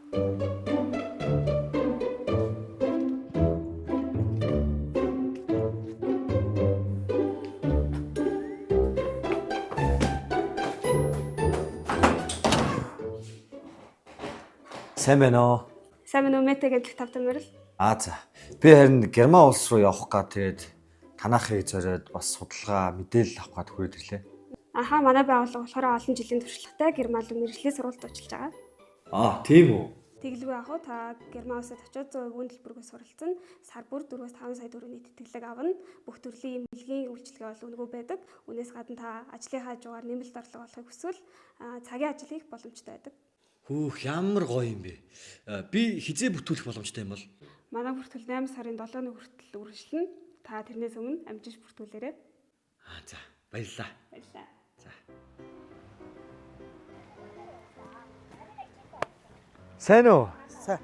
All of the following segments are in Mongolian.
Сайн байна уу? Сайн байна уу? Мэтгээд тавтамаар л. За. Би харин Герман улс руу явах гад тэгээд танахыг зориод бас судалгаа мэдээлэл авах гад хүрээд ирлээ. Ахаа манай байгууллага болохоор олон жилийн туршлагатай Герман руу мэргэжлийн сургалт ажиллаж байгаа. Тийм үү. Тэглгүй яах вэ? Та Герман улсад очиод 100% үн төлбөргөө суралцсан. Сар бүр 4-5 сая төгрөгийн тэтгэлэг авна. Бүх төрлийн эмнэлгийн үйлчилгээ бол үнэгүй байдаг. Үүнээс гадна та ажлынхаа хажуугаар нэмэлт орлого олохыг хүсвэл цагийн ажил хийх боломжтой байдаг. Хүүх ямар гоё юм бэ. Би хизээ бүтүүлэх боломжтой юм бол. Манай бүртгэл 8 сарын 7-ны хүртэл үргэлжлэнэ. Та тэрнээс өмнө амжиж бүртгүүлээрэй. За, баярлалаа. Баярлалаа. За. Сайн уу? Сайн.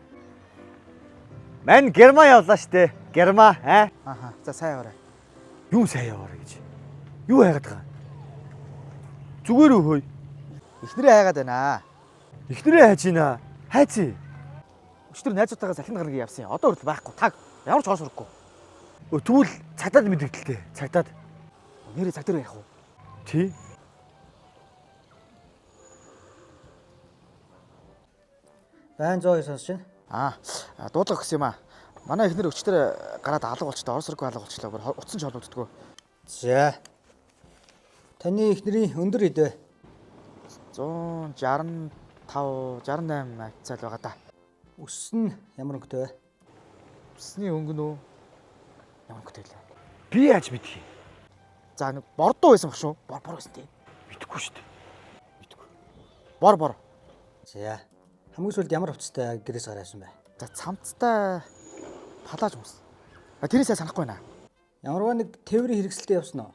Мань Герман явлаа штэ. Герман, Аха. За сайн яваарай. Юу сайн яваарай гэж. Юу хайгаад байгаа? Зүгээр үү хөөе. Эхнэрээ хайгаад байна. Эхнэрээ хайж гинэ. Хайцээ. Өчтөр найзуудтайгаа захин гараг явсан. Одоо хүртэл байхгүй. Таг ямар ч хоос өрөхгүй. Тэгвэл цагдаад мэдэгдэлтэй. Цагдаад. Нэрээ цаг дээр явах уу? Тий. Байн 102 сонсож байна. Дуудлага гэсэн юм аа. Манай эхнэр өчтөр гараад алга болчихлоо. Орос руу алга болчихлоо. Бүр утсан ч холбогддгоо. За. Таны эхнэрийн өндөр хэд вэ? 165 68 авцал байгаа да. Өс нь ямар өнгөтэй вэ? Усны өнгө нөө ямар өнгөтэй лээ. Би яаж мэдхий? За нэг бордоо байсан баг шүү. Бор байсан тийм. Мэдхгүй штэ. Бор. За. Хамгийн сүүлд ямар хувцастай гэрээс гараасан бэ? За цамцтай палаж хүмүүс. Тэрийг сайн санахгүй байна. Ямарваа нэг тээврийн хэрэгсэлтэд явсан уу?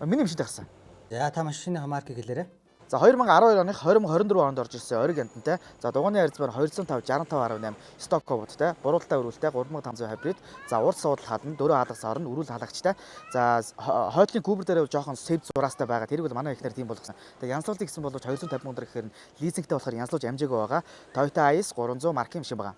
Миний машинд гарсан. За та машины маркийг хэлээрэй. За 2012 оных 2024 онд орж ирсэн ориг янтантай. За дугууны арзмаар 205 65.8 сток кодтай, бурууттай өрүүлтэй 3500 хибрид. За урд суудал хадан 4 хаалгас орно, өрүүл халагчтай. За хойдлын кубер дээр жоохон сэв зураастай байгаа. Тэрийг бол манай ихнэр тийм болгосон. Тэгээ янзлуулдаг гэсэн бол 250 мянга гэхээр лизингтэй болохоор янзлуулж амжаагүй байгаа. Toyota Ayis 300 маркийн машин байгаа.